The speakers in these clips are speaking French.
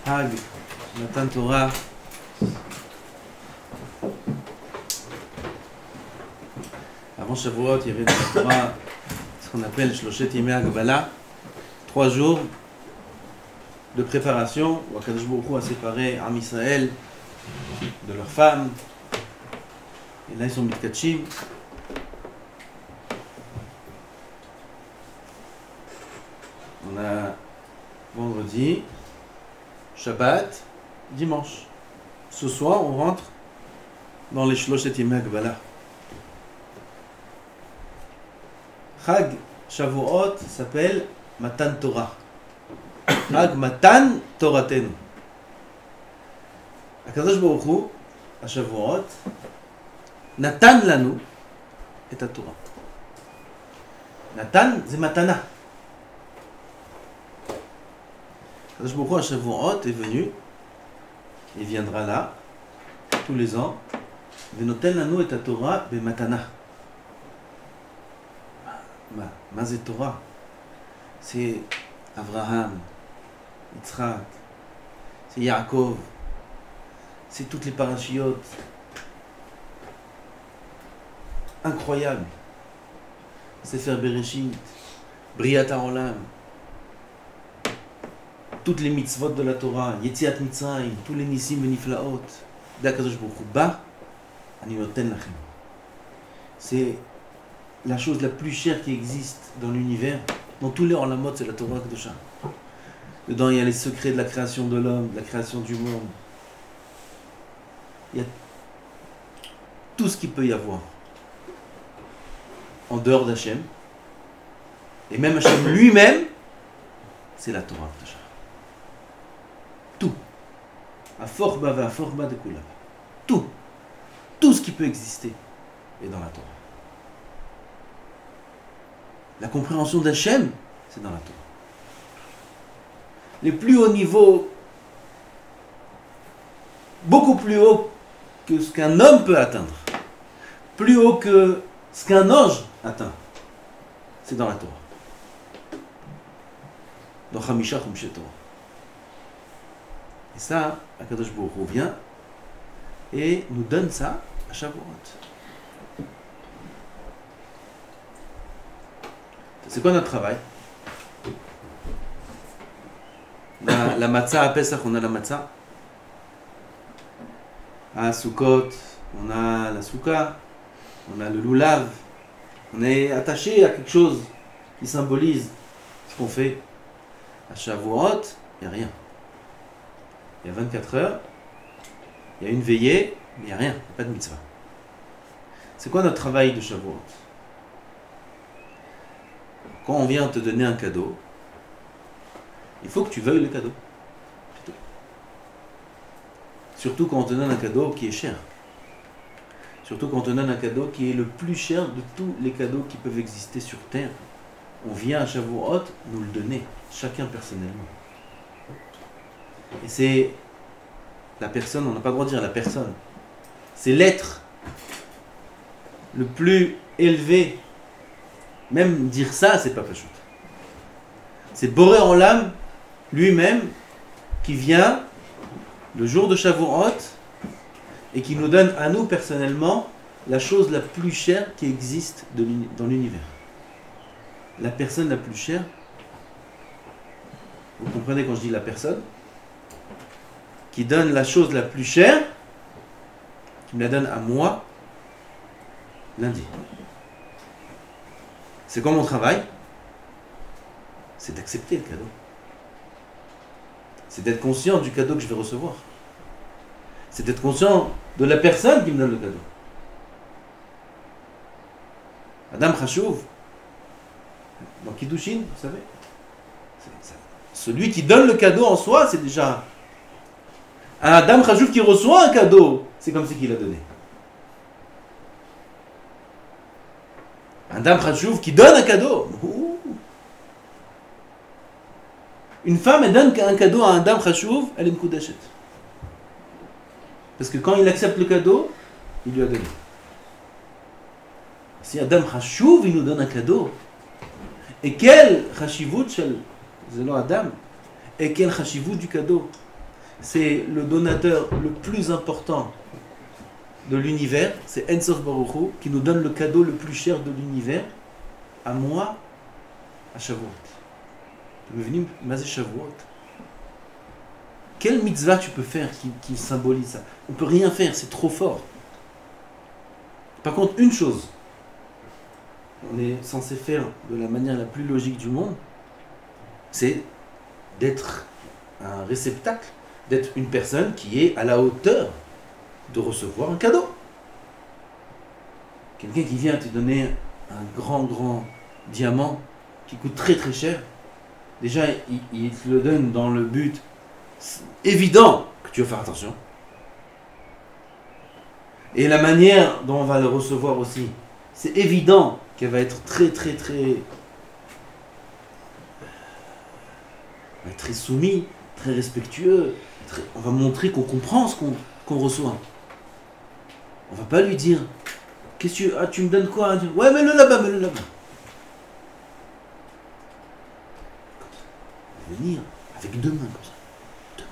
Hag, Matan Torah. Avant Shavuot, il y avait dans la Torah ce qu'on appelle Shloshet Yemei Hagbala, 3 jours de préparation où Akadosh Baruch Hu a séparé Am Israël de leurs femmes. Et là, ils sont mitkatchim. On a vendredi, Shabbat, dimanche. Ce soir, on rentre dans les Shloshet Yemei Hagbala. Chag Shavuot s'appelle Matan Torah. Chag Matan Toratenu. Akadosh Baruch Hu, à Shavuot, Natan lanu et à Torah. Natan, c'est Matana. Akadosh Baruch Hu, à Shavuot, est venu, il viendra là, tous les ans, Venoten lanu et à Torah, be Matana. Mazé Torah, c'est Abraham, Yitzhak, c'est Yaakov, c'est toutes les parachiotes. Incroyable. Sefer Bereshit, Briat HaOlam, toutes les mitzvot de la Torah, Yetziat Mitzrayim, tous les Nissim et Niflaot, d'Akadosh Baruch Hu, Ba, Ani Noten Lachem. C'est la chose la plus chère qui existe dans l'univers, dans tous les olamot, c'est la Torah Kedosha. Dedans, il y a les secrets de la création de l'homme, de la création du monde. Il y a tout ce qu'il peut y avoir en dehors d'Hachem. Et même Hachem lui-même, c'est la Torah Kedosha. Tout. À Forba va, à Forba de Kula. Tout. Tout ce qui peut exister est dans la Torah. La compréhension d'Hachem, c'est dans la Torah. Les plus hauts niveaux, beaucoup plus haut que ce qu'un homme peut atteindre, plus haut que ce qu'un ange atteint, c'est dans la Torah. Dans Chamisha Chumshe Torah. Et ça, Akadosh Baruch Hu vient et nous donne ça à Shavuot. C'est quoi notre travail? La matzah à Pesach, on a la matzah. À Sukkot, on a la souka, on a le lulav. On est attaché à quelque chose qui symbolise ce qu'on fait. À Shavuot, il n'y a rien. Il y a 24 heures, il y a une veillée, mais il n'y a rien, il n'y a pas de mitzvah. C'est quoi notre travail de Shavuot? Quand on vient te donner un cadeau, il faut que tu veuilles le cadeau. C'est tout. Surtout quand on te donne un cadeau qui est cher. Surtout quand on te donne un cadeau qui est le plus cher de tous les cadeaux qui peuvent exister sur Terre. On vient à Shavuot nous le donner, chacun personnellement. Et c'est la personne, on n'a pas le droit de dire la personne, c'est l'être le plus élevé. Même dire ça, c'est pas pachout. C'est Boré Olam lui-même qui vient le jour de Shavuot et qui nous donne à nous personnellement la chose la plus chère qui existe dans l'univers. La personne la plus chère, vous comprenez quand je dis la personne, qui donne la chose la plus chère, qui me la donne à moi lundi. C'est quoi mon travail? C'est d'accepter le cadeau. C'est d'être conscient du cadeau que je vais recevoir. C'est d'être conscient de la personne qui me donne le cadeau. Adam Chashuv, dans Kiddushin, vous savez, celui qui donne le cadeau en soi, c'est déjà... Un Adam Chashuv qui reçoit un cadeau, c'est comme si qu'il l'a donné. Un Adam Chashuv qui donne un cadeau. Une femme, elle donne un cadeau à un Adam Chashuv, elle est Mekudeshet. Parce que quand il accepte le cadeau, il lui a donné. Si Adam Chashuv, il nous donne un cadeau, Et quel chashivut shel zelo Adam, et quel chashivut du cadeau. C'est le donateur le plus important de l'univers, c'est En Sof Baruch Hu, qui nous donne le cadeau le plus cher de l'univers, à moi, à Shavuot. Devenu Mazé Shavuot. Quelle mitzvah tu peux faire qui symbolise ça? On ne peut rien faire, c'est trop fort. Par contre, une chose, on est censé faire de la manière la plus logique du monde, c'est d'être un réceptacle, d'être une personne qui est à la hauteur de recevoir un cadeau. Quelqu'un qui vient te donner un grand diamant qui coûte très très cher, déjà il te le donne dans le but évident que tu vas faire attention. Et la manière dont on va le recevoir aussi, c'est évident qu'elle va être très soumis, très respectueux. On va montrer qu'on comprend ce qu'on reçoit. On va pas lui dire qu'est-ce que tu me donnes quoi? Ouais, mets-le là-bas, mets-le là-bas. Venir avec 2 mains comme ça. 2 mains.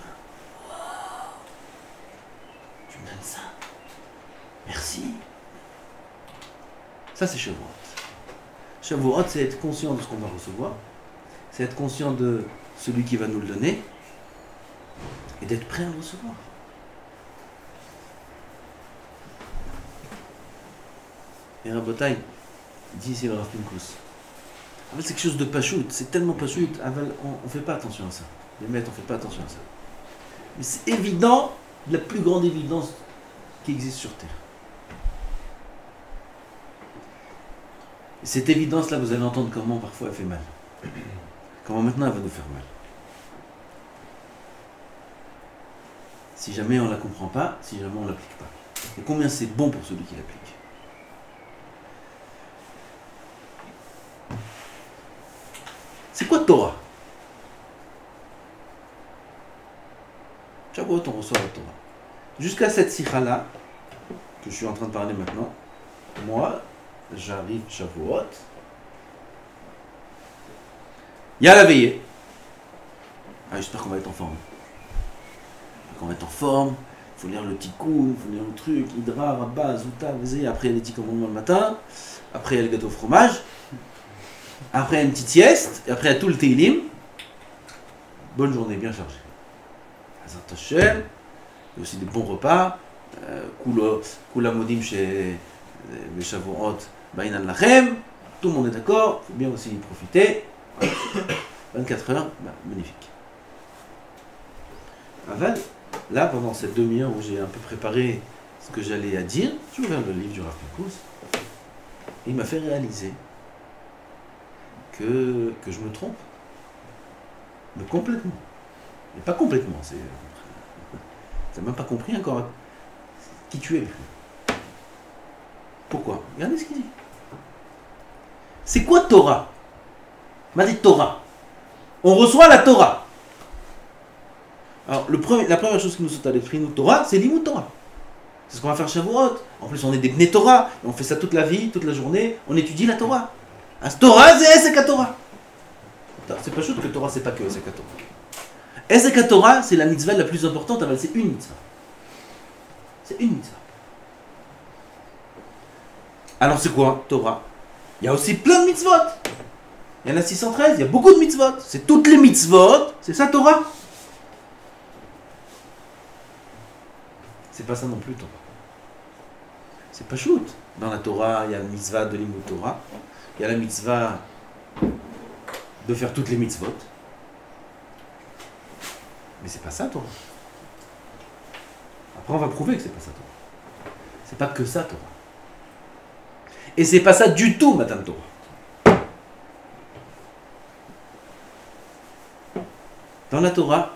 Wow. Tu me donnes ça. Merci. Ça, c'est Shavuot. Shavuot, c'est être conscient de ce qu'on va recevoir. C'est être conscient de celui qui va nous le donner. Et d'être prêt à le recevoir. Et Rabotai dit ici le Rav Pinkus. En fait, c'est quelque chose de pachout. C'est tellement pachout. On ne fait pas attention à ça. Les maîtres, on ne fait pas attention à ça. Mais c'est évident, la plus grande évidence qui existe sur Terre. Et cette évidence-là, vous allez entendre comment parfois elle fait mal. Comment maintenant elle va nous faire mal. Si jamais on ne la comprend pas, si jamais on ne l'applique pas. Et combien c'est bon pour celui qui l'applique. C'est quoi Torah? Shavuot, on reçoit la Torah. Jusqu'à cette sikha-là, que je suis en train de parler maintenant, moi, j'arrive Shavuot. Il y a la veillée. J'espère qu'on va être en forme. Qu'on va être en forme, il faut lire le tikkun, il faut lire le truc, Hydra, Rabba, Zouta, Vézé, après il y a les 10 commandements le matin, après il y a le gâteau au fromage, après il y a une petite sieste, et après il y a tout le Teilim. Bonne journée, bien chargée. Hazrat Hashem, il y a aussi des bons repas, Kula Modim chez Shavuot, Ba'inan Lachem, tout le monde est d'accord, il faut bien aussi y profiter. 24 heures, magnifique. Aval, là, pendant cette demi-heure où j'ai un peu préparé ce que j'allais à dire, j'ai ouvert le livre du Rav Pinkus et il m'a fait réaliser que je me trompe. Mais complètement. Mais pas complètement. Tu n'as même pas compris encore qui tu es. Pourquoi? Regardez ce qu'il dit. C'est quoi Torah? Il m'a dit Torah. On reçoit la Torah. Alors, la première chose qui nous saute à l'esprit, nous, Torah, c'est l'imout Torah. C'est ce qu'on va faire Shavuot. En plus, on est des Bnei Torah. Et on fait ça toute la vie, toute la journée. On étudie la Torah. Torah, c'est Esek Torah. C'est pas juste que Torah, c'est pas que Esek Torah. Esek Torah, c'est la mitzvah la plus importante. C'est une mitzvah. C'est une mitzvah. Alors, c'est quoi Torah? Il y a aussi plein de mitzvot. Il y en a 613. Il y a beaucoup de mitzvot. C'est toutes les mitzvot. C'est ça Torah. C'est pas ça non plus, Torah. C'est pas shoot. Dans la Torah, il y a la mitzvah de l'imout Torah. Il y a la mitzvah de faire toutes les mitzvot. Mais c'est pas ça, Torah. Après, on va prouver que c'est pas ça, Torah. C'est pas que ça, Torah. Et c'est pas ça du tout, Madame Torah. Dans la Torah,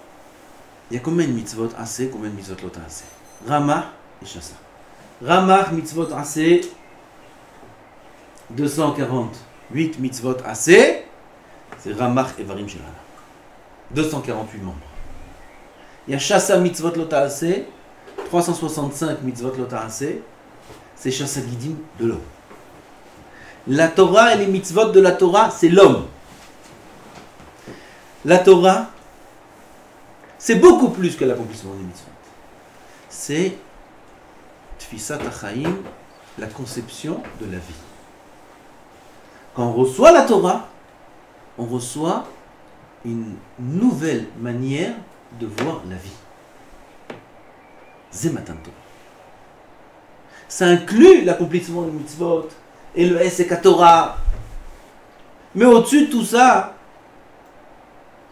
il y a combien de mitzvot assez, combien de mitzvot l'autre assez? Ramah et Shasa. Ramah mitzvot assez, 248 mitzvot assez, c'est Ramah et Varim Shirana. 248 membres. Il y a Shasa mitzvot lota assez, 365 mitzvot lota assez, c'est Shasa Gidim de l'homme. La Torah et les mitzvot de la Torah, c'est l'homme. La Torah, c'est beaucoup plus que l'accomplissement des mitzvot. C'est Tfisat HaChaim, la conception de la vie. Quand on reçoit la Torah, on reçoit une nouvelle manière de voir la vie. Zematan Torah. Ça inclut l'accomplissement des mitzvot et le Hesek Torah. Mais au-dessus de tout ça,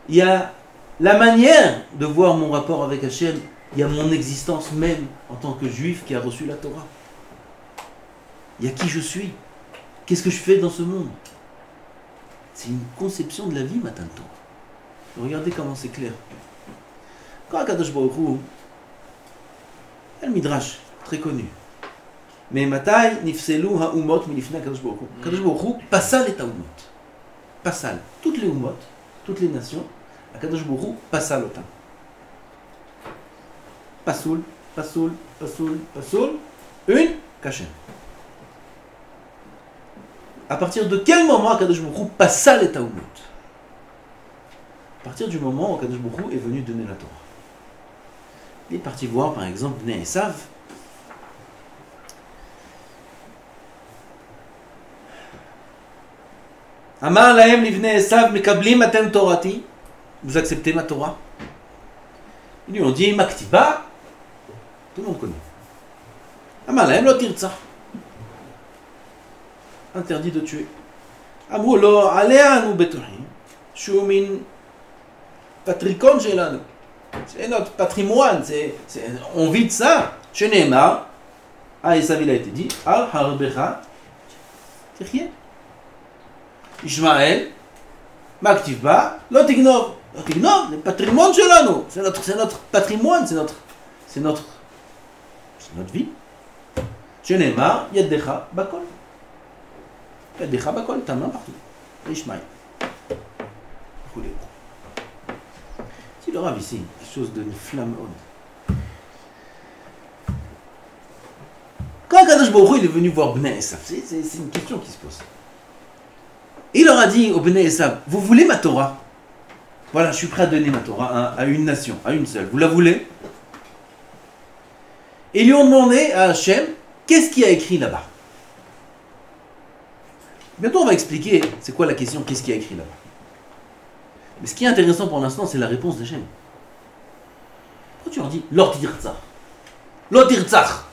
il y a la manière de voir mon rapport avec Hachem. Il y a mon existence même en tant que juif qui a reçu la Torah. Il y a qui je suis. Qu'est-ce que je fais dans ce monde. C'est une conception de la vie, Matan Torah. Regardez comment c'est clair. Quand Akadosh Baruch Hu, el Midrash, très connu. Mais Matai nifselu ha'umot milifnei Akadosh Baruch Hu. Akadosh Baruch Hu passal et ha'umot. Passal. Toutes les umot, toutes les nations, Akadosh Baruch Hu passal otam. Pasoul, pasoul, pasoul, pasoul. Une, Kashem. À partir de quel moment Akadosh Baruch Hu passal et ha'umot? À partir du moment où Akadosh Baruch Hu est venu donner la Torah. Il est parti voir par exemple Bnei Esav. Amar lahem livnei Esav mekablim atem torati. Vous acceptez ma Torah? Ils lui ont dit Maktiba. Tout le monde connaît. Amar lahem lo tirtzach. Interdit de tuer. Amrou lo aleanu betochim. Shu min patrikon shelanu. C'est notre patrimoine, on vit de ça. Chez Neymar, à Esav il a été dit, Al harbecha tichye. Ishmael, Maktivba, Lotignov. Lotignov, le patrimoine shelanu. C'est notre patrimoine, c'est notre vie. Chez Neymar, Yaddecha bakol. Yaddecha bakol, ta main partout. Ishmael. Si le Rav ici, quelque chose de flamme haute. Quand Akadosh Baruch Hu est venu voir Bnei Esav, c'est une question qui se pose. Il leur a dit au Bnei Esav, vous voulez ma Torah? Voilà, je suis prêt à donner ma Torah à une nation, à une seule. Vous la voulez? Et ils lui ont demandé à Hachem, qu'est-ce qu'il y a écrit là-bas? Bientôt on va expliquer c'est quoi la question, qu'est-ce qu'il y a écrit là-bas. Mais ce qui est intéressant pour l'instant, c'est la réponse d'Hachem. Pourquoi tu leur dis Lo tirtzach? Lo tirtzach.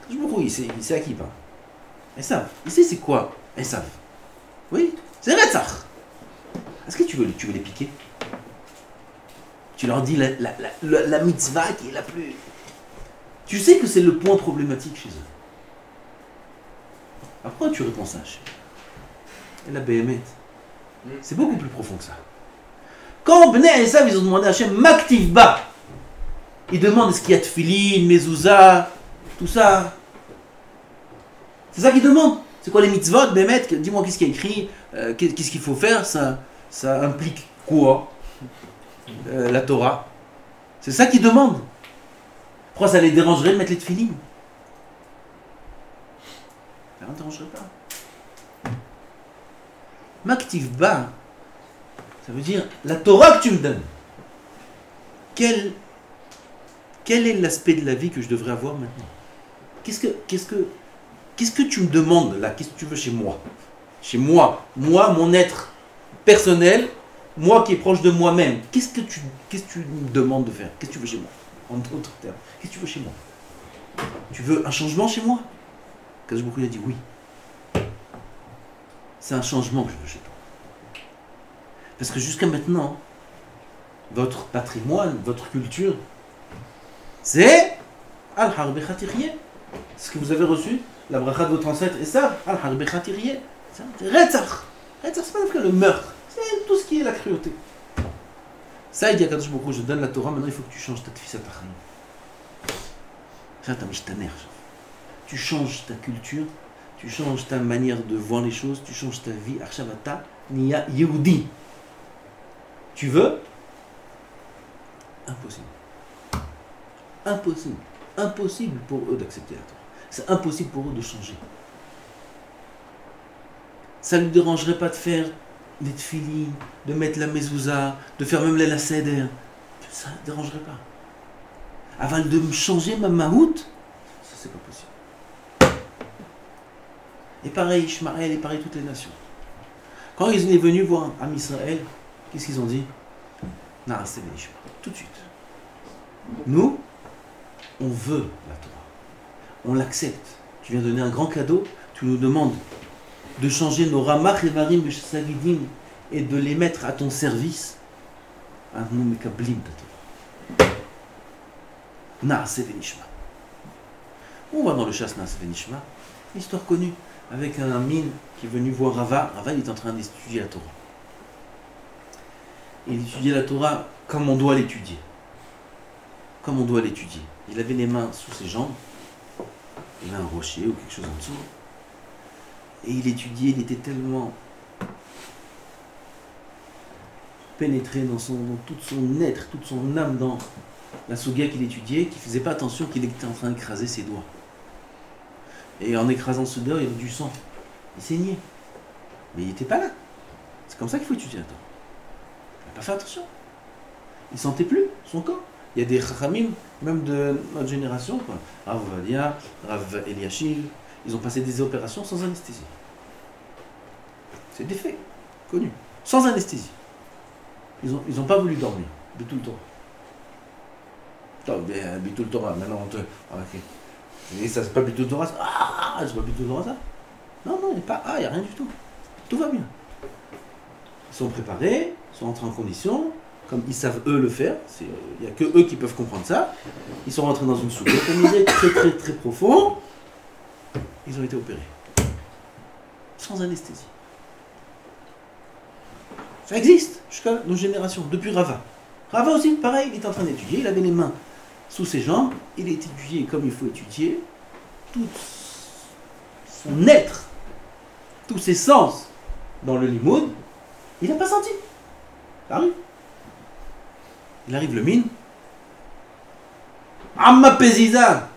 Je me crois, c'est à qui pas? Esav. Il sait c'est quoi Esav? Oui, c'est Retzach. Est-ce que tu veux les piquer? Tu leur dis la mitzvah qui est la plus. Tu sais que c'est le point problématique chez eux. Alors pourquoi tu réponds ça, Hachem? Et la Béhémet. C'est beaucoup plus profond que ça. Quand Bnei Esav, ils ont demandé à Hachem, Maktivba, ils demandent est-ce qu'il y a Tfilin, Mezouza, tout ça. C'est ça qu'ils demandent. C'est quoi les mitzvot, Béhémet? Dis-moi qu'est-ce qu'il y a écrit, qu'est-ce qu'il faut faire, ça implique quoi? La Torah. C'est ça qu'ils demandent. Pourquoi ça les dérangerait de mettre les Tfilin? Ça ne dérangerait pas. Maktivba, ça veut dire la Torah que tu me donnes. Quel est l'aspect de la vie que je devrais avoir maintenant? Qu'est-ce que tu me demandes là? Qu'est-ce que tu veux chez moi? Chez moi, mon être personnel, moi qui est proche de moi-même. Qu'est-ce que tu me demandes de faire? Qu'est-ce que tu veux chez moi? En d'autres termes, qu'est-ce que tu veux chez moi? Tu veux un changement chez moi? Kadosh Baruch Hu a dit oui. C'est un changement que je veux chez toi. Parce que jusqu'à maintenant, votre patrimoine, votre culture, c'est Al-Harbecha Tirye. Ce que vous avez reçu, la bracha de votre ancêtre, et ça, Al-Harbecha Tirye. C'est Retzach. Retzach, c'est pas le meurtre. C'est tout ce qui est la cruauté. Ça, il dit à Kadosh Baruch Hu, je donne la Torah, maintenant il faut que tu changes ta tfisat ha'chaim. Faire ta mishtaner. Tu changes ta culture. Tu changes ta manière de voir les choses, tu changes ta vie. Arshavata niya Yehudi. Tu veux? Impossible. Impossible. Impossible pour eux d'accepter la Torah. C'est impossible pour eux de changer. Ça ne lui dérangerait pas de faire les tefilines, de mettre la mezouza, de faire même la seder, ça ne dérangerait pas. Avant de me changer ma mahout, ça c'est pas possible. Et pareil, Ishmaël et pareil toutes les nations. Quand ils sont venus voir Am Israël, qu'est-ce qu'ils ont dit? Naaseh v'nishma, tout de suite. Nous, on veut la Torah. On l'accepte. Tu viens donner un grand cadeau, tu nous demandes de changer nos ramach et marim savidim et de les mettre à ton service. Nous mekablim ta Torah. Naaseh v'nishma. On va dans le chasse Naaseh v'nishma, histoire connue, avec un mine qui est venu voir Rava. Rava, il est en train d'étudier la Torah. Il étudiait la Torah comme on doit l'étudier. Comme on doit l'étudier. Il avait les mains sous ses jambes. Il avait un rocher ou quelque chose en dessous. Et il étudiait, il était tellement pénétré dans tout son être, toute son âme dans la souga qu'il étudiait, qu'il ne faisait pas attention qu'il était en train d'écraser ses doigts. Et en écrasant ce doigt, il y avait du sang. Il saignait. Mais il n'était pas là. C'est comme ça qu'il faut étudier la Torah. Il n'a pas fait attention. Il ne sentait plus son corps. Il y a des chachamim, même de notre génération, quoi. Rav Ovadia, Rav Eliashiv, ils ont passé des opérations sans anesthésie. C'est des faits connus. Sans anesthésie. Ils n'ont pas voulu dormir. Bitul Torah. Bitul Torah, maintenant on te... Okay. Et ça, c'est pas Bitul Torah, ça. C'est pas Bitul Torah, ça. Non, il n'y a pas... il n'y a rien du tout. Tout va bien. Ils sont préparés, ils sont entrés en condition, comme ils savent eux le faire, il n'y a que eux qui peuvent comprendre ça. Ils sont rentrés dans une soupe, comme il est très très très profond, ils ont été opérés. Sans anesthésie. Ça existe jusqu'à nos générations, depuis Rava. Rava aussi, pareil, il est en train d'étudier, il avait les mains sous ses jambes, il étudiait comme il faut étudier, tout son être, tous ses sens dans le limoud, il n'a pas senti. Ça arrive. Il arrive le mine. Amma Péziza,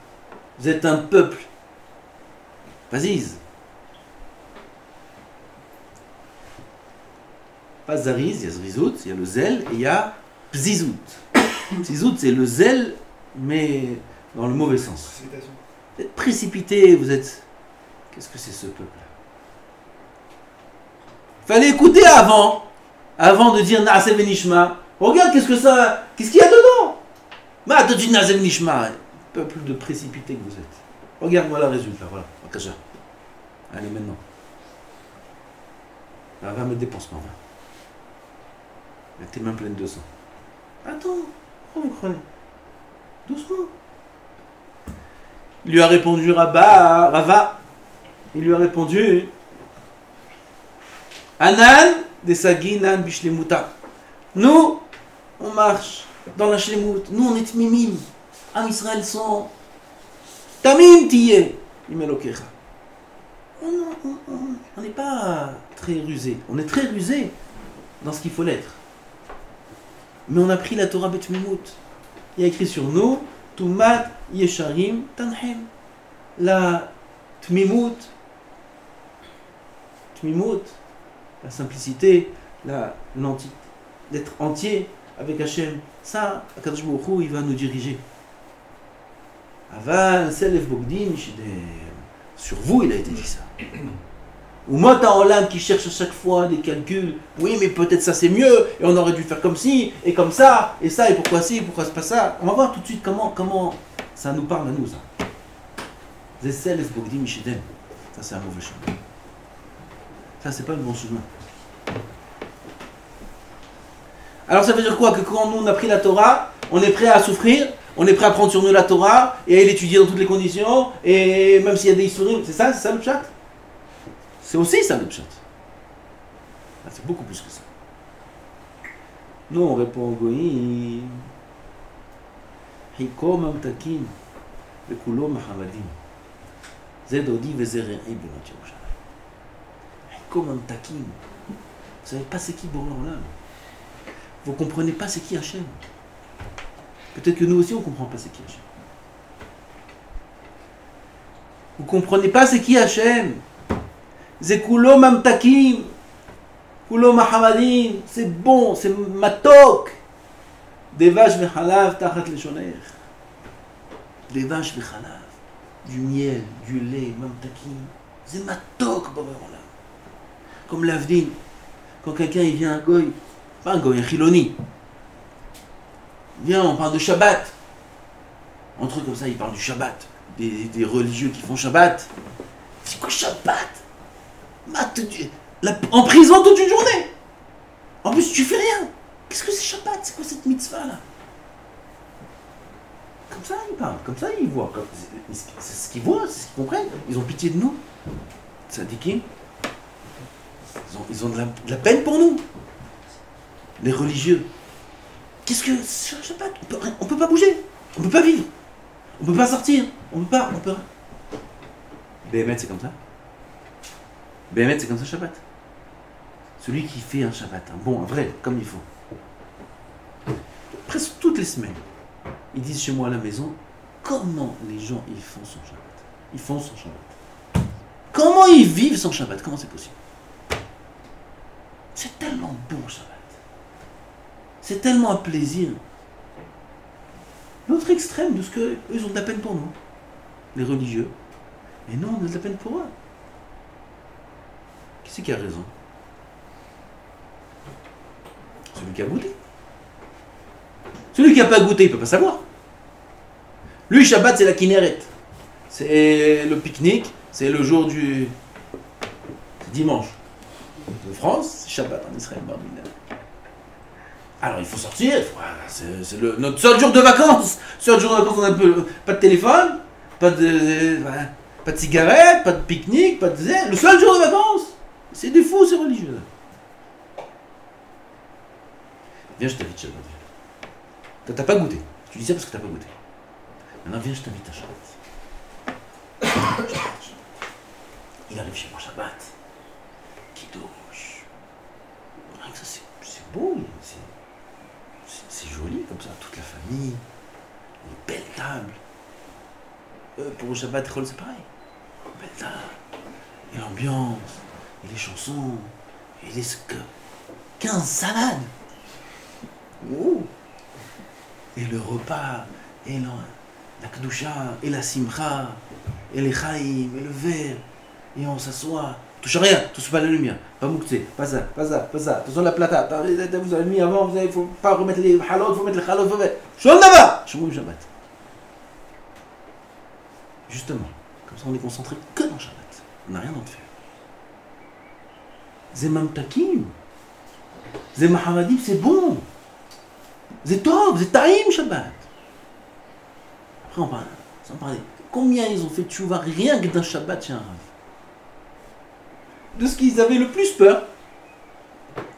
vous êtes un peuple. Paziz. Pas Zariz, il y a Zrizout, il y a le zèle, et il y a Pzizout. Pzizout, c'est le zèle, mais dans le mauvais sens. Vous êtes précipité, vous êtes... Qu'est-ce que c'est ce peuple-là? Fallait écouter avant de dire Naaseh v'nishma. Regarde qu'est-ce qu'il y a dedans. Mais toi tu dis Naaseh v'nishma. Peuple de précipité que vous êtes. Regarde, voilà le résultat, voilà. Allez maintenant. Là, va mettre des pansements. Tes mains pleines de sang. Attends, vous prenez. Doucement. Il lui a répondu Rava. Il lui a répondu Anan de Saginan Bishlemuta. Nous, on marche dans la Shlemut. Nous, on est Mimim. Am Israël sont Tamim Tiye. Imelokecha. On n'est pas très rusé. On est très rusé dans ce qu'il faut l'être. Mais on a pris la Torah Bet-Mimut. Il y a écrit sur nous Tumat Yesharim Tanhem. La Tmimut. La simplicité, d'être entier avec Hachem. Ça, Akadosh Baruch Hu, il va nous diriger. Aval, Selef Bogdim, sur vous, il a été dit ça. Ou Mota Olam qui cherche à chaque fois des calculs. Oui, mais peut-être ça c'est mieux, et on aurait dû faire comme ci, et comme ça, et pourquoi ci, pourquoi c'est pas ça. On va voir tout de suite comment ça nous parle à nous, ça. Selef Bogdim, ça c'est un mauvais chemin. Ça, c'est pas le bon chemin. Alors ça veut dire quoi? Que quand nous on a pris la Torah, on est prêt à souffrir, on est prêt à prendre sur nous la Torah et à l'étudier dans toutes les conditions, et même s'il y a des histoires, c'est ça le pshat? C'est aussi ça le pshat. C'est beaucoup plus que ça. Nous on répond au goïm. Hiko mamtakim vekulo mahamadim. Zedodi vezerei benot Yerushalayim. Comme un taquin. Vous ne savez pas c'est qui Boré Olam. Vous ne comprenez pas c'est qui Hachem. Peut-être que nous aussi on ne comprend pas c'est qui Hachem. Vous ne comprenez pas c'est qui Hachem. Zekulo mamtakim. Kulo mahamadim, c'est bon, c'est matok. Des vaches vechalav tachat leshoner. Des vaches vechalav, du miel, du lait, mamtakim. C'est matok, Boréolam. Comme l'avdin, quand quelqu'un il vient un goy, pas un goy, un chiloni. Viens, on parle de Shabbat. Entre eux comme ça, ils parlent du Shabbat. Des religieux qui font Shabbat. C'est quoi Shabbat? En prison toute une journée. En plus, tu fais rien. Qu'est-ce que c'est Shabbat? C'est quoi cette mitzvah là? Comme ça, ils parlent. Comme ça, ils voient. C'est ce qu'ils voient, c'est ce qu'ils comprennent. Ils ont pitié de nous. Tzadikim. Ils ont de la peine pour nous. Les religieux. Qu'est-ce que c'est Shabbat? On peut pas bouger. On peut pas vivre. On peut pas sortir. On peut. Béhémet, c'est comme ça. Béhémet, c'est comme ça Shabbat. Celui qui fait un Shabbat, un bon, un vrai, comme il faut. Presque toutes les semaines, ils disent chez moi à la maison, comment les gens ils font son Shabbat. Ils font son Shabbat. Comment ils vivent son Shabbat? Comment c'est possible? C'est tellement bon Shabbat. C'est tellement un plaisir. L'autre extrême de ce que ils ont de la peine pour nous, les religieux. Et nous, on a de la peine pour eux. Qui c'est qui a raison? Celui qui a goûté. Celui qui n'a pas goûté, il ne peut pas savoir. Lui, Shabbat, c'est la Kinneret. C'est le pique-nique, c'est le jour du... C'est dimanche. En France, c'est Shabbat en Israël. Alors, il faut sortir, c'est notre seul jour de vacances. Seul jour de vacances, on a pas de téléphone, pas de cigarette, pas de pique-nique, pas de... Le seul jour de vacances. C'est des fous, ces religieux. Viens, je t'invite Shabbat. T'as pas goûté. Tu dis ça parce que t'as pas goûté. Maintenant, viens, je t'invite à Shabbat. Il arrive chez moi Shabbat. Kiddush. Rien que ça, c'est beau. C'est joli comme ça. Toute la famille. Une belle table. Pour le Shabbat, c'est pareil. Une belle table. Et l'ambiance. Et les chansons. Et les 15 salades. Oh. Et le repas, et la Kedusha, et la Simcha, et les Chaim, et le verre, et on s'assoit. Touche rien, touche pas la lumière, pas mouktsé, pas ça. Attention la plata, vous avez mis avant, il ne faut pas remettre les halot, il faut mettre les halot, il faut mettre. Shom Nava! Shomou Shabbat. Justement, comme ça on est concentré que dans Shabbat. On n'a rien d'autre faire. Zemam Takim, Zemam Hamadim, c'est bon. C'est top, c'est taïm Shabbat. Après on parlait. Combien ils ont fait tchouva rien que d'un Shabbat chez un Rav? De ce qu'ils avaient le plus peur.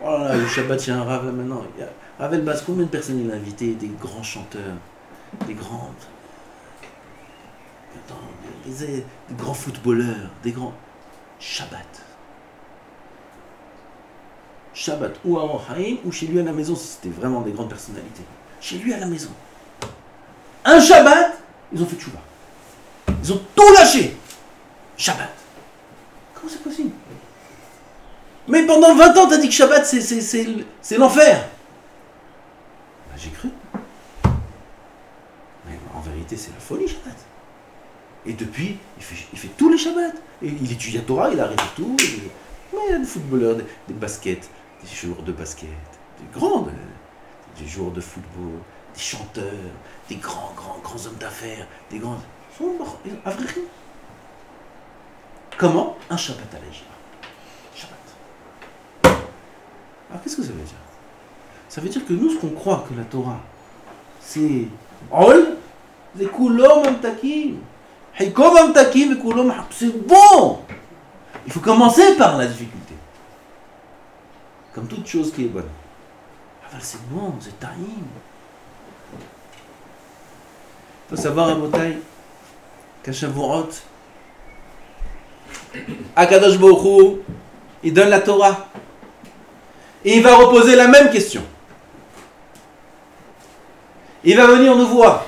Oh là là, le Shabbat chez un Rav là maintenant. Rav Elbaz, combien de personnes il a invité? Des grands chanteurs, des grands footballeurs, des grands... Shabbat. Shabbat ou à Orhaïm ou chez lui à la maison, c'était vraiment des grandes personnalités. Chez lui à la maison. Un Shabbat, ils ont fait tchouva. Ils ont tout lâché. Shabbat. Comment c'est possible? Mais pendant 20 ans, t'as dit que Shabbat, c'est l'enfer. Ben, j'ai cru. Mais en vérité, c'est la folie, Shabbat. Et depuis, il fait tous les Shabbats. Et il étudie la Torah, il a arrêté tout. Mais il y a des footballeurs, des baskets, des joueurs de basket, des joueurs de football, des chanteurs, des grands hommes d'affaires, des grands... Ils sont morts, avrichim. Comment? Un Shabbat à l'Égypte. Shabbat. Alors qu'est-ce que ça veut dire? Ça veut dire que nous, ce qu'on croit que la Torah, c'est... C'est kulom amtakim. Heikom amtakim et kulom... C'est bon! Il faut commencer par la difficulté. Comme toute chose qui est bonne. Ah, c'est bon, c'est taïm. Il faut savoir, Rabotai, qu'à Shavuot, Akadosh Baruch Hu, il donne la Torah. Et il va reposer la même question. Il va venir nous voir,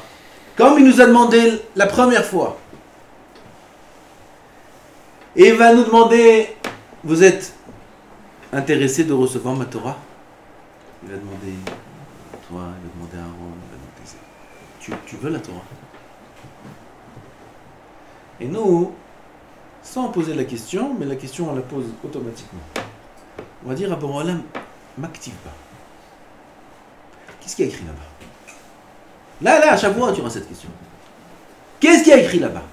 comme il nous a demandé la première fois. Et il va nous demander, vous êtes intéressé de recevoir ma Torah? Il va demander à toi, il va demander à Aaron, il va demander ça. Tu veux la Torah? Et nous, sans poser la question, mais la question on la pose automatiquement. On va dire à Boré Olam, m'active pas. Qu'est-ce qu'il y a écrit là-bas? Là, à chaque fois, tu auras cette question. Qu'est-ce qu'il y a écrit là-bas?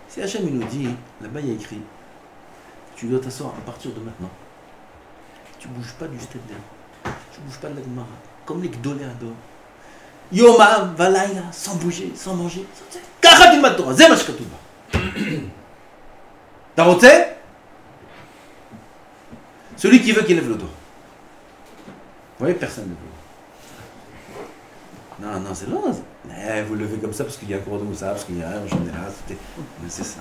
Si Hachem il nous dit, là-bas il y a écrit, tu dois t'asseoir à partir de maintenant. Tu bouges pas du stade, tu bouges pas de la Gemara, comme les Gdolé Ador. Yoma, Valaïla, sans bouger, sans manger. Kachat il Torah, c'est ma shkatouba. T'as roté? Celui qui veut qu'il lève le dos. Vous voyez, personne ne veut. Non, c'est long. Vous levez comme ça parce qu'il y a un cours de Moussa, parce qu'il y a un général. Mais c'est ça.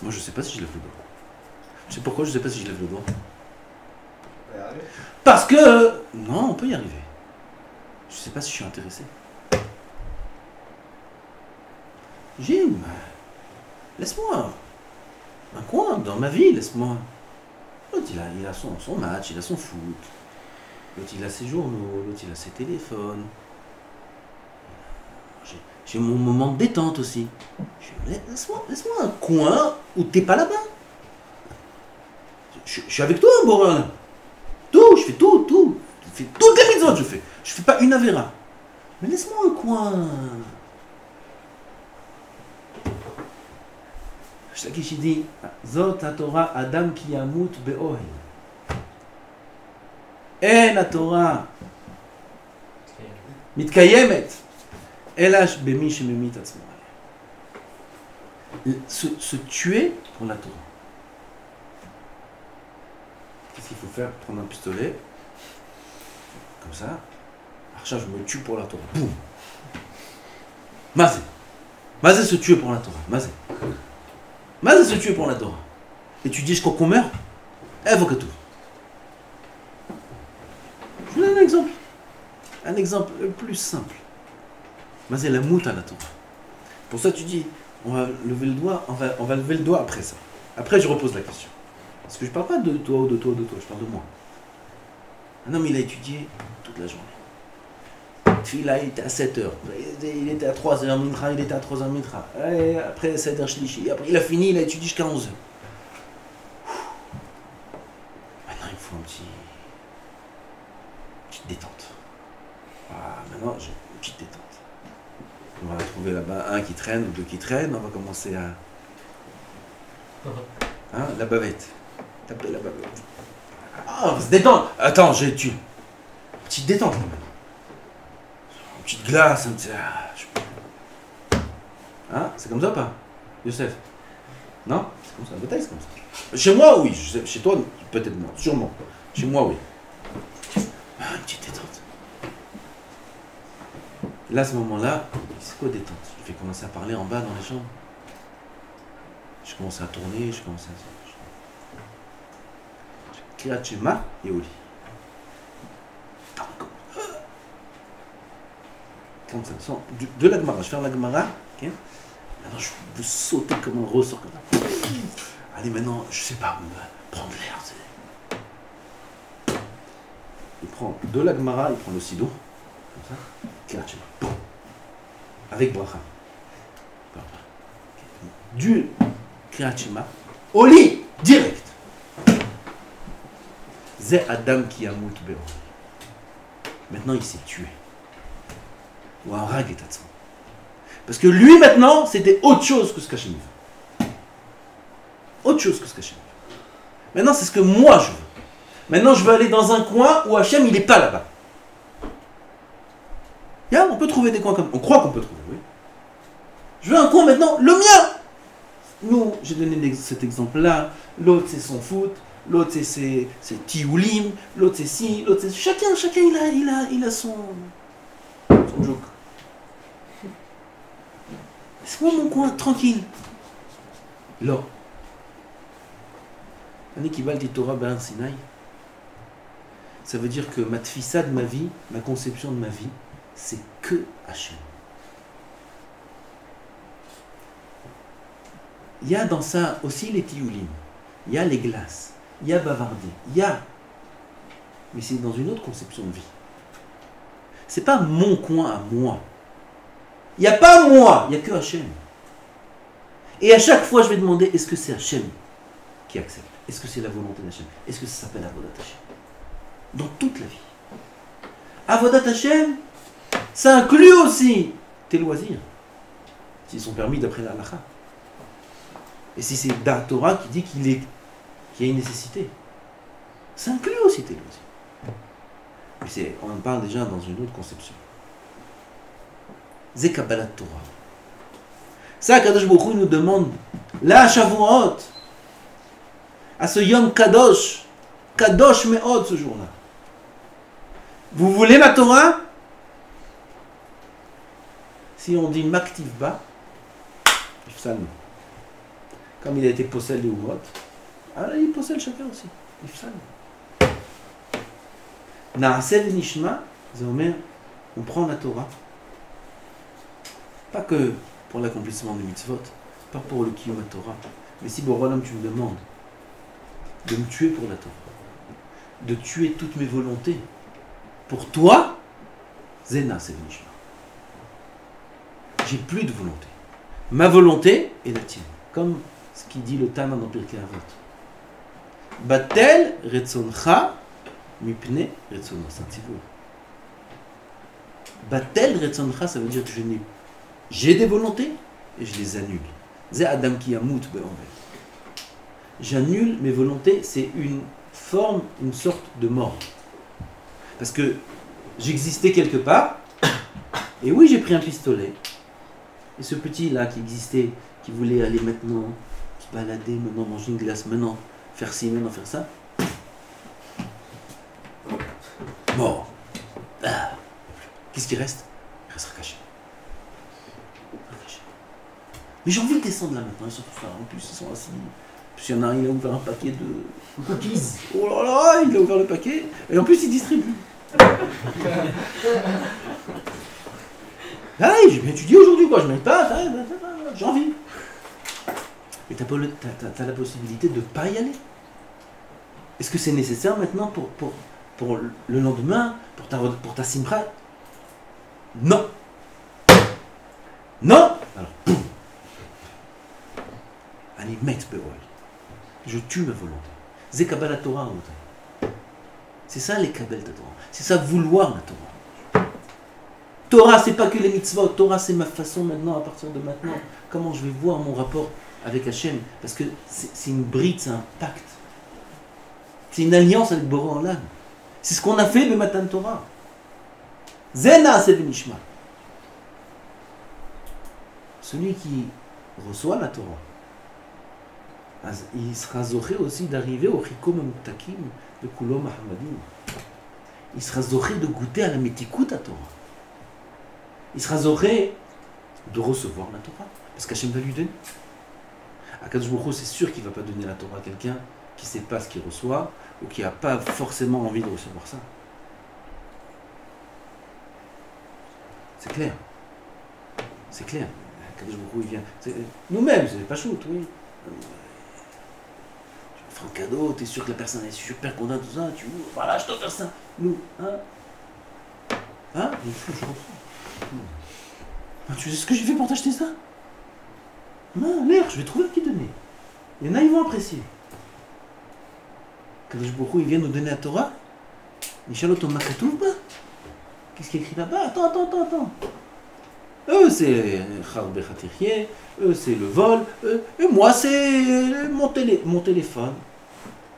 Moi, je sais pas si je lève le dos. Je sais pourquoi je sais pas si je lève le dos. Parce que... Non, on peut y arriver. Je sais pas si je suis intéressé. Jim, laisse-moi un coin dans ma vie, laisse-moi. L'autre, il a son match, il a son foot. L'autre, il a ses journaux, l'autre, il a ses téléphones. J'ai mon moment de détente aussi. Laisse-moi un coin où t'es pas là-bas. Je suis avec toi, Boré. Tout, je fais tout. Je fais toutes les mitzvot, je fais. Je fais pas une avéra. Mais laisse-moi un coin. Shlakish dit, Zot HaTorah Adam ki yamut be'ohel. En HaTorah mitkayemet elash bemi shememit atzmo. Se tuer pour la Torah. Qu'est-ce qu'il faut faire? Prendre un pistolet, comme ça. Archa, je me tue pour la Torah. Boum. Mazé se tuer pour la Torah. Mazé se tuer pour la Torah. Et tu dis jusqu'à qu'on meurt? Eh, faut que tout. Je vous donne un exemple. Un exemple le plus simple. Mazé la moute à la Torah. Pour ça, tu dis, on va lever le doigt, on va lever le doigt après ça. Après, je repose la question. Parce que je ne parle pas de toi ou de toi ou de toi, je parle de moi. Un homme, il a étudié toute la journée. Là, il était à 7h, il était à 3h, Mincha, il était à 3h Mincha. Après 7h Shlishi, après il a fini, il a étudié jusqu'à 11h. Maintenant, il faut une petite détente. Voilà, maintenant, j'ai une petite détente. On va trouver là-bas un qui traîne ou deux qui traînent, on va commencer à... Hein, la bavette. Taper la bavette. Ah, on va se détendre. Attends, j'ai une petite détente là maintenant. Une petite glace, un petit... Hein, c'est comme ça ou pas, Youssef? Non? C'est comme ça, peut-être c'est comme ça. Chez moi, oui. Chez toi, peut-être non. Sûrement. Chez moi, oui. Ah, une petite détente. Là, à ce moment-là, c'est quoi détente? Je vais commencer à parler en bas dans les chambres. Je commence à tourner, je commence à... Kriyat Shema et au lit. Comme ça, de la Gemara. Je ferme la Gemara. Okay. Maintenant, je veux sauter comme un ressort comme ça. Allez, maintenant, je sais pas, prendre l'air. Il prend de la Gemara, il prend le Siddur. Comme ça. Kriyat Shema. Boum. Avec bracha. Du Kriyat Shema au lit, direct. Zé Adam qui yamut be'ohel. Maintenant, il s'est tué. Ou un rag et tatzma. Parce que lui, maintenant, c'était autre chose que ce qu'Hachem veut. Autre chose que ce qu'Hachem veut. Maintenant, c'est ce que moi je veux. Maintenant, je veux aller dans un coin où Hachem, il n'est pas là-bas. Yeah, on peut trouver des coins comme... On croit qu'on peut trouver, oui. Je veux un coin maintenant, le mien. Nous, j'ai donné cet exemple-là. L'autre, c'est son foot. L'autre, c'est Tioulim. L'autre, c'est si. L'autre, c'est... Chacun, il a son joke. Laisse-moi mon coin, tranquille. Là. Anikibalti Torah Be'ar Sinai. Ça veut dire que ma tfissa de ma vie, ma conception de ma vie, c'est que Hachem. Il y a dans ça aussi les Tioulim. il y a les glaces, il y a bavarder, il y a... Mais c'est dans une autre conception de vie. C'est pas mon coin à moi. Il n'y a pas moi, il n'y a que Hachem. Et à chaque fois, je vais demander, est-ce que c'est Hachem qui accepte? Est-ce que c'est la volonté d'Hachem? Est-ce que ça s'appelle Avodat Hachem? Dans toute la vie. Avodat Hachem, ça inclut aussi tes loisirs, s'ils sont permis d'après la halakha. Et si c'est Da'at Torah qui dit qu'il y a une nécessité, ça inclut aussi tes loisirs. Mais on en parle déjà dans une autre conception. C'est Kabbalat Torah. Ça, Kadosh Baruch Hu nous demande, là, Shavuot, à ce Yom Kadosh, Kadosh Me'od, ce jour-là. Vous voulez la Torah? Si on dit Maktiv Ba, Ifsal. Comme il a été possède les Ouvot, alors il possède chacun aussi. Ifsal. Naasel Nishma, on prend la Torah. Pas que pour l'accomplissement du mitzvot, pas pour le Kiyum Torah, mais si Borolam tu me demandes de me tuer pour la Torah, de tuer toutes mes volontés, pour toi, Zena c'est Nishma. J'ai plus de volonté. Ma volonté est la tienne. Comme ce qui dit le Tana dans Pirkei Avot. Batel retzoncha mipne retzono. C'est un tzivur. Batel retzoncha, ça veut dire que j'ai des volontés et je les annule. C'est Adam qui amout be'omer. J'annule mes volontés, c'est une forme, une sorte de mort. Parce que j'existais quelque part, et oui, j'ai pris un pistolet. Et ce petit-là qui existait, qui voulait aller maintenant se balader, maintenant manger une glace, maintenant faire ci, maintenant faire ça. Mort. Ah. Qu'est-ce qui reste? Il restera caché. Mais j'ai envie de descendre là maintenant, ils sont tous là. En plus, ils sont assis. Puis il y en a un, il a ouvert un paquet de cookies. Oh là là, il a ouvert le paquet. Et en plus, il distribue. Ah, j'ai bien étudié aujourd'hui, quoi. Je m'aime pas, j'ai envie. Et t'as la possibilité de ne pas y aller. Est-ce que c'est nécessaire maintenant pour le lendemain, pour ta simra? Non. Non. Alors, boum. Allez, mettre Be'ol. Je tue ma volonté. C'est Kabbalat Torah. C'est ça les Kabbal de Torah. C'est ça vouloir la Torah. Torah, c'est pas que les mitzvot. Torah, c'est ma façon maintenant, à partir de maintenant, comment je vais voir mon rapport avec Hachem. Parce que c'est une bride, c'est un pacte. C'est une alliance avec Boré Olam. C'est ce qu'on a fait le Matan Torah. Zena Sevenishma. Celui qui reçoit la Torah, il sera zoché aussi d'arriver au Chikom Mutakim de Kulo Mahamadim. Il sera zoché de goûter à la Metikut à Torah. Il sera zoché de recevoir la Torah. Parce qu'Hachem va lui donner. Akadosh Baruch Hu, c'est sûr qu'il ne va pas donner la Torah à quelqu'un qui ne sait pas ce qu'il reçoit ou qui n'a pas forcément envie de recevoir ça. C'est clair. C'est clair. Akadosh Baruch Hu, il vient. Nous-mêmes, c'est pas shoot, oui. Tu fais un cadeau, tu es sûr que la personne est super contente, tout ça, tu ouvres, voilà, je dois faire ça. Nous, hein? Hein? Tu sais ce que j'ai fait pour t'acheter ça? Non, l'air, je vais trouver qui donner. Il y en a, ils vont apprécier. Kadosh Baruch Hu, il vient nous donner la Torah. Nishalotom Makatouv ba. Qu'est-ce qui est écrit là-bas? Attends. Eux, c'est Charbe Khatirye, eux, c'est le vol, et moi, c'est mon téléphone.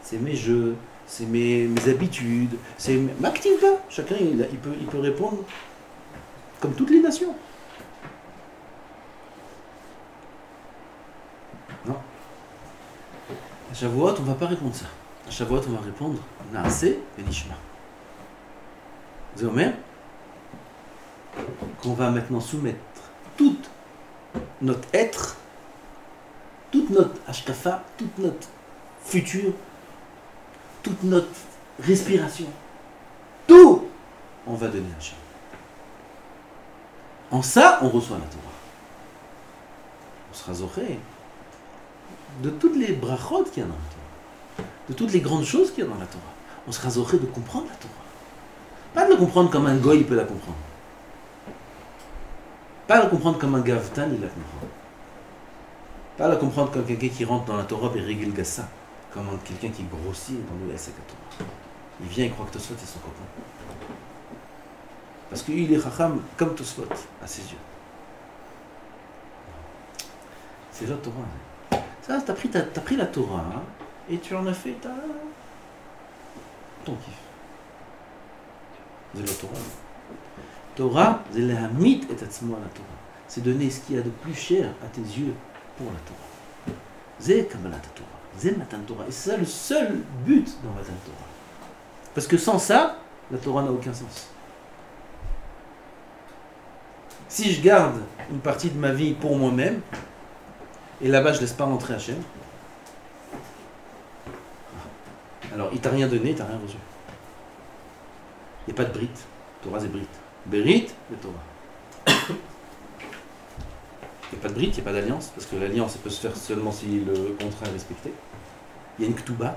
C'est mes jeux, c'est mes habitudes, c'est ma activité. Chacun, il peut répondre comme toutes les nations. Non. À Shavuot, on ne va pas répondre ça. À Shavuot, on va répondre Naase et Nishma. Vous avez qu'on va maintenant soumettre tout notre être, toute notre ashkafa, toute notre futur, toute notre respiration, tout, on va donner à Hachem. En ça, on reçoit la Torah. On sera zoché de toutes les brachot qu'il y a dans la Torah. de toutes les grandes choses qu'il y a dans la Torah. On sera zoré de comprendre la Torah. Pas de la comprendre comme un goy peut la comprendre. Pas de la comprendre comme un gavtan il la comprend. Pas de la comprendre comme quelqu'un qui rentre dans la Torah et régule gassa. Comme quelqu'un qui grossit dans le SK Torah. Il vient et croit que Tosfot est son copain. Parce qu'il est chacham comme Tosfot à ses yeux. C'est la Torah. Ça, t'as pris la Torah hein, et tu en as fait ton kiff. C'est la Torah. Torah, c'est la hamid et tatsmo à la Torah. C'est donner ce qu'il y a de plus cher à tes yeux pour la Torah. C'est Kabbalat Torah. C'est Matan Torah. Et c'est ça le seul but dans Matan Torah. Parce que sans ça, la Torah n'a aucun sens. Si je garde une partie de ma vie pour moi-même, et là-bas je ne laisse pas rentrer Hachem, alors il t'a rien donné, il t'a rien reçu. Il n'y a pas de Brit. Torah c'est Brit. Berit, le Torah. Il n'y a pas de Brit, il n'y a pas d'alliance, parce que l'alliance peut se faire seulement si le contrat est respecté. Il y a une Ketouba.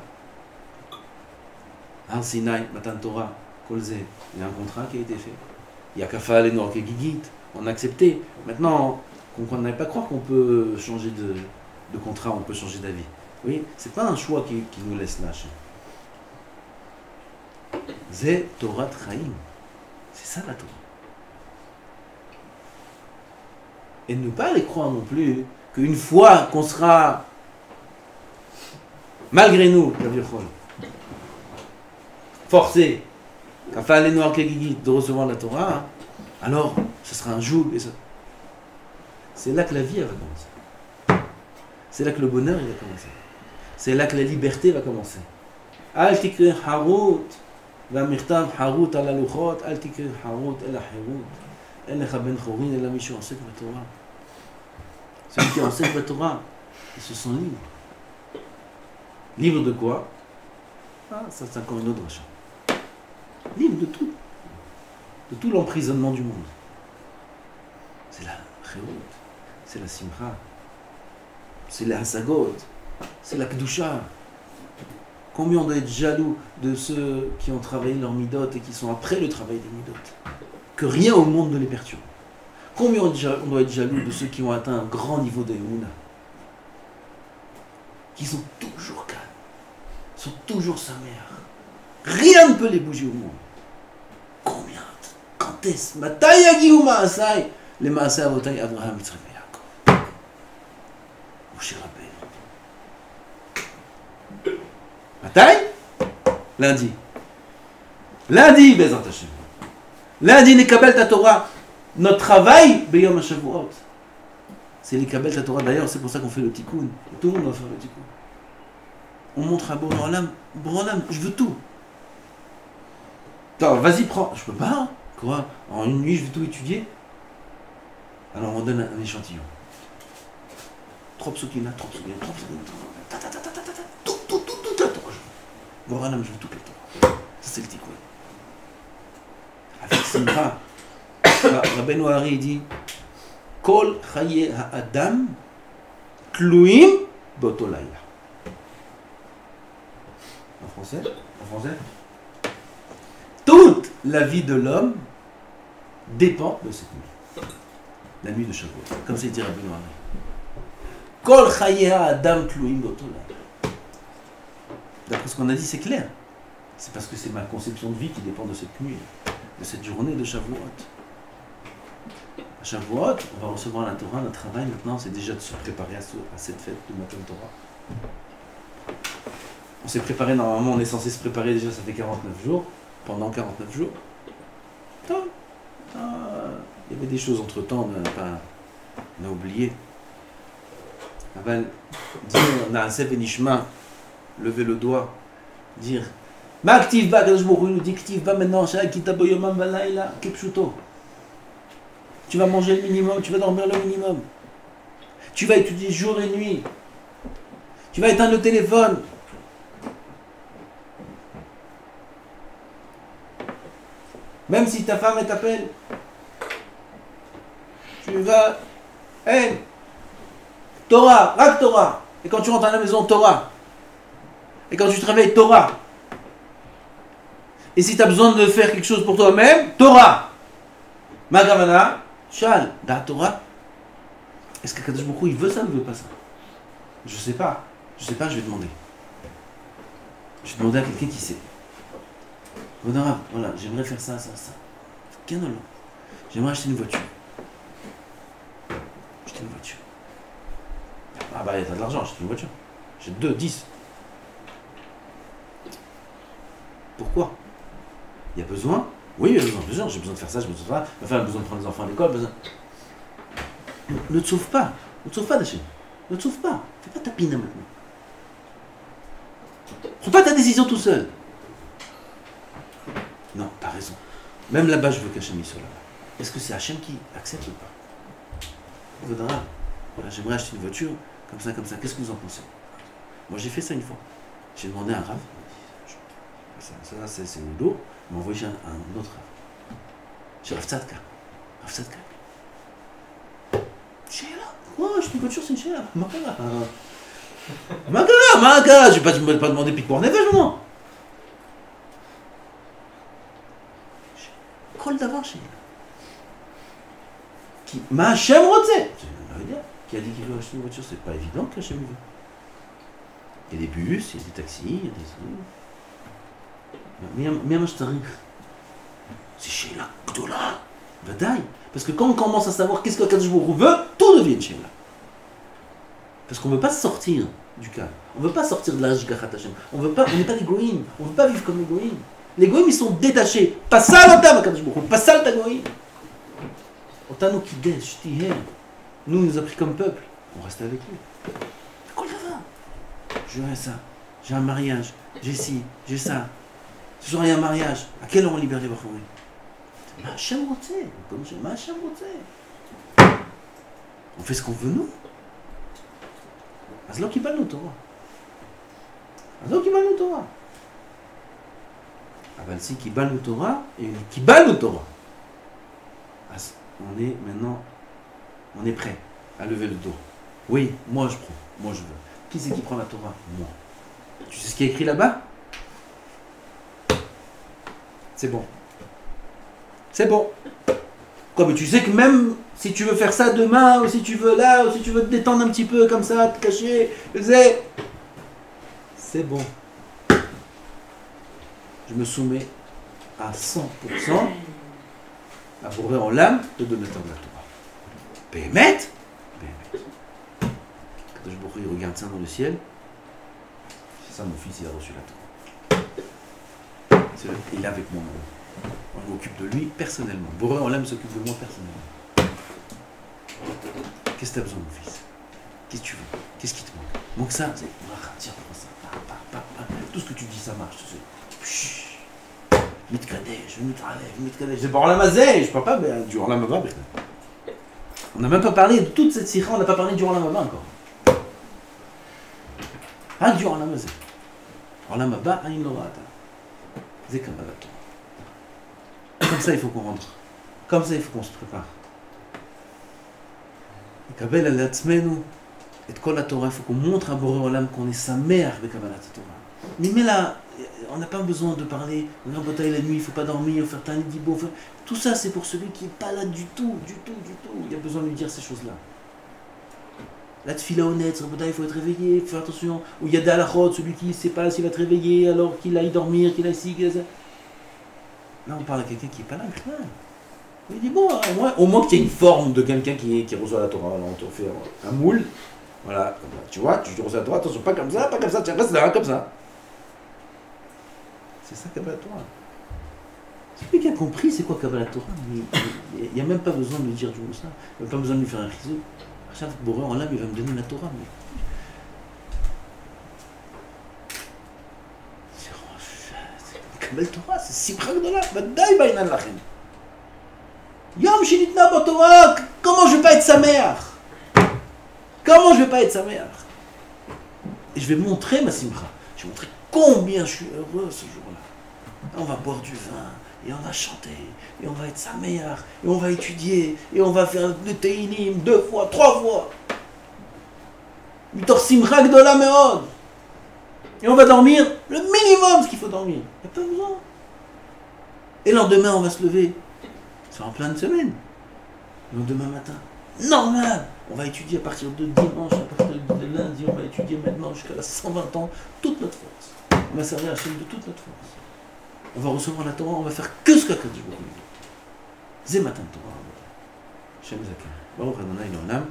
Har Sinai, Matan Torah, Kolze, il y a un contrat qui a été fait. Il y a Kafal et Noor Kegigit, on a accepté. Maintenant, on n'allait pas croire qu'on peut changer de contrat, on peut changer d'avis. Oui, c'est pas un choix qui nous laisse lâcher. C'est Torah Traim. C'est ça la Torah. Et ne pas les croire non plus qu'une fois qu'on sera, malgré nous, forcé, de recevoir la Torah, alors ce sera un jour. C'est là que la vie elle va commencer. C'est là que le bonheur il va commencer. C'est là que la liberté va commencer. Al tikri harut, va mirtav harut ala luchot, al tikri harut ela hirut. En lecha ben chorin ela mishu enseigne la Torah. Celui qui enseigne la Torah, ils se sont libres. Libres de quoi? Ah, ça c'est encore une autre chose. Libre de tout. De tout l'emprisonnement du monde. C'est la chérut, c'est la simcha, c'est la hasagot, c'est la kedusha. Combien on doit être jaloux de ceux qui ont travaillé leur midot et qui sont après le travail des midot? Que rien au monde ne les perturbe. Combien on doit être jaloux de ceux qui ont atteint un grand niveau d'Emouna, qui sont toujours calmes, sont toujours sa mère. Rien ne peut les bouger au monde. Combien? Quand est-ce? Matai yagiou ma'asai, les ma'asai avotai Abraham, Yitzchak et Yaakov. Moshe Rabbeinu. Matai? Lundi. Lundi, Bezrat Hashem. Lundi, Nekabel ta Torah. Notre travail, Beyom HaShavuot. C'est Nekabel ta Torah. D'ailleurs, c'est pour ça qu'on fait le tikkun. Tout le monde va faire le tikkun. On montre à Boran Olam, je veux tout. Attends, vas-y, prends. Je peux pas. Hein. Quoi? En une nuit, je vais tout étudier. Alors, on donne un échantillon. 3 psukim là, 3 psukim là, 3 psukim là. Tout la Torah. Boran Olam, je veux tout la Torah. Ça, c'est le tikkun. Avec Simcha, Rabbeinu Hari dit Kol chaye ha'adam tluim beoto layla. En français? Toute la vie de l'homme dépend de cette nuit. La nuit de Shavuot. Comme c'est dit Rabbeinu Hari. Kol chaye ha'adam tluim beoto layla. D'après ce qu'on a dit, c'est clair. C'est parce que c'est ma conception de vie qui dépend de cette nuit, de cette journée de Shavuot. À Shavuot, on va recevoir la Torah. Notre travail maintenant, c'est déjà de se préparer à cette fête de Matan Torah. On s'est préparé, normalement, on est censé se préparer déjà, ça fait 49 jours. Pendant 49 jours. Il y avait des choses entre temps, on a oublié. Aval, dire, Naaseh Benishma, lever le doigt, dire. Ma active ba, quand je me dis active ba maintenant, tu vas manger le minimum, tu vas dormir le minimum. Tu vas étudier jour et nuit. Tu vas éteindre le téléphone. Même si ta femme t'appelle, tu vas. Hey, Torah, Rak Torah. Et quand tu rentres à la maison, Torah. Et quand tu te réveilles, Torah. Et si tu as besoin de faire quelque chose pour toi-même, Torah. Magavana, Shal, da Torah. Est-ce que Kadosh Baruch Hu, il veut ça ou il veut pas ça? Je sais pas. Je sais pas, je vais demander. Je vais demander à quelqu'un qui sait. Voilà, j'aimerais faire ça. J'aimerais acheter une voiture. Acheter une voiture. Ah bah, t'as de l'argent, acheter une voiture. J'ai 2, 10. Pourquoi? Il y a besoin? Oui, il y a besoin. J'ai besoin de faire ça, j'ai besoin de faire ça. Enfin, j'ai besoin de prendre les enfants à l'école. Ne te sauve pas. Ne te sauve pas d'Hachem. Ne te sauve pas. Fais pas ta pina maintenant. Prends pas ta décision tout seul. Non, t'as raison. Même là-bas, je veux qu'Hachem soit là-bas. Est-ce que c'est Hachem qui accepte ou pas? Voilà, j'aimerais acheter une voiture, comme ça. Qu'est-ce que vous en pensez? Moi, j'ai fait ça une fois. J'ai demandé à un rave. Ça c'est lourd. Il m'a envoyé un autre rave. J'ai Rav Tzadka. Sheila. Quoi? Acheter une voiture, c'est une Sheila. Makara. Je vais pas demander pique-poire neige, moi. Kol davar Sheila. Ma Hachem Rotze. Qui a dit qu'il veut acheter une voiture, c'est pas évident qu'Hachem veut. Il y a des bus, il y a des taxis, il y a des... Mais c'est Sheila Gdola. Vadaï. Parce que quand on commence à savoir qu'est-ce que Kadosh Baruch Hu veut, tout devient une Sheila. Parce qu'on ne veut pas sortir du cas. On ne veut pas sortir de l'âge Gachat Hashem. On n'est pas des goïms. On ne veut pas vivre comme les goïms. Les goïms, ils sont détachés. Pas ça l'otam, Kadosh Baruch Hu. Pas ça le goïm. Otano Kidesh, Shtihem. Nous, il nous a pris comme peuple. On reste avec lui. Quoi ça va? J'aurai ça. J'ai un mariage. J'ai ci. J'ai ça. Ce soir, il y a un mariage. À quelle heure on libère les Bachorim? On fait ce qu'on veut, nous. Azlo qui bat nous Torah. Avalsi qui bat nous Torah et qui bat nous Torah. On est maintenant, on est prêt à lever le dos. Oui, moi je prends, moi je veux. Qui c'est qui prend la Torah? Moi. Tu sais ce qui est écrit là-bas? C'est bon. C'est bon. Quoi, mais tu sais que même si tu veux faire ça demain, ou si tu veux là, ou si tu veux te détendre un petit peu comme ça, te cacher, c'est bon. Je me soumets à 100% à Boré en l'âme de donner le temps de la Torah. Bémet. Quand je regarde ça dans le ciel, c'est ça mon fils, il a reçu la Torah. Il est avec moi. On m'occupe de lui personnellement. Boré en l'âme s'occupe de moi personnellement. Qu'est-ce que tu as besoin, mon fils? Qu'est-ce que tu veux? Qu'est-ce qui te manque? Manque ça? Tiens, prends ça. Tout ce que tu dis, ça marche. Mitkadesh. C'est pas en la mazé, je parle pas du Orlam Haba. On n'a même pas parlé de toute cette sikha, on n'a pas parlé du Orlam Haba encore. Ah, du Orlam Hazé. Orlam Haba, Aïn Lorata. C'est comme ça, il faut qu'on rentre. Comme ça, il faut qu'on se prépare. Et Kabel al-Atzmenu, et Kol la-Torah, il faut qu'on montre à Boré Olam qu'on est sa mère avec Kabbalat Torah. Mais là, on n'a pas besoin de parler, on a bataille la nuit, il ne faut pas dormir, il faut faire Tanit Dibo. Tout ça, c'est pour celui qui n'est pas là du tout. Il y a besoin de lui dire ces choses-là. La tfila honnête, il faut être réveillé, il faut faire attention. Ou il y a des halachot, celui qui ne sait pas s'il va être réveillé, alors qu'il aille dormir, qu'il aille ci, qu'il aille ça. Là, on parle à quelqu'un qui n'est pas là, il dit bon, au moins qu'il y ait une forme de quelqu'un qui reçoit la Torah. Alors on te fait un moule, voilà, tu vois, tu reçois la Torah, attention, pas comme ça, tu restes là, comme ça. C'est ça Kabbalat Torah. Celui qui a compris c'est quoi Kabbalat Torah, il n'y a même pas besoin de lui dire du mot ça, il n'y a même pas besoin de lui faire un chizou. Chaque Boré en l'âme, il va me donner la Torah. Kabbalat Torah, c'est Simcha Gdola, Vadaï Bainan Lachem. Yom Shinitna Torah, comment je vais pas être sa mère? Comment je vais pas être sa mère? Et je vais montrer ma Simcha. Je vais montrer combien je suis heureux ce jour-là. On va boire du vin, et on va chanter, et on va être sa mère, et on va étudier, et on va faire le Teilim 2 fois, 3 fois. Mitor Simcha Gdola Meod. Et on va dormir le minimum ce qu'il faut dormir. Il n'y a pas besoin. Et le lendemain, on va se lever. C'est en pleine semaine. Le lendemain matin. Normal. On va étudier à partir de dimanche, à partir de lundi, on va étudier maintenant jusqu'à la 120 ans, toute notre force. On va servir Hachem de toute notre force. On va recevoir la Torah, on va faire que ce qu'Akadosh Baruch Hu veut. Zé matin Torah. Hachem Zaken. Baruch Adonai Olam.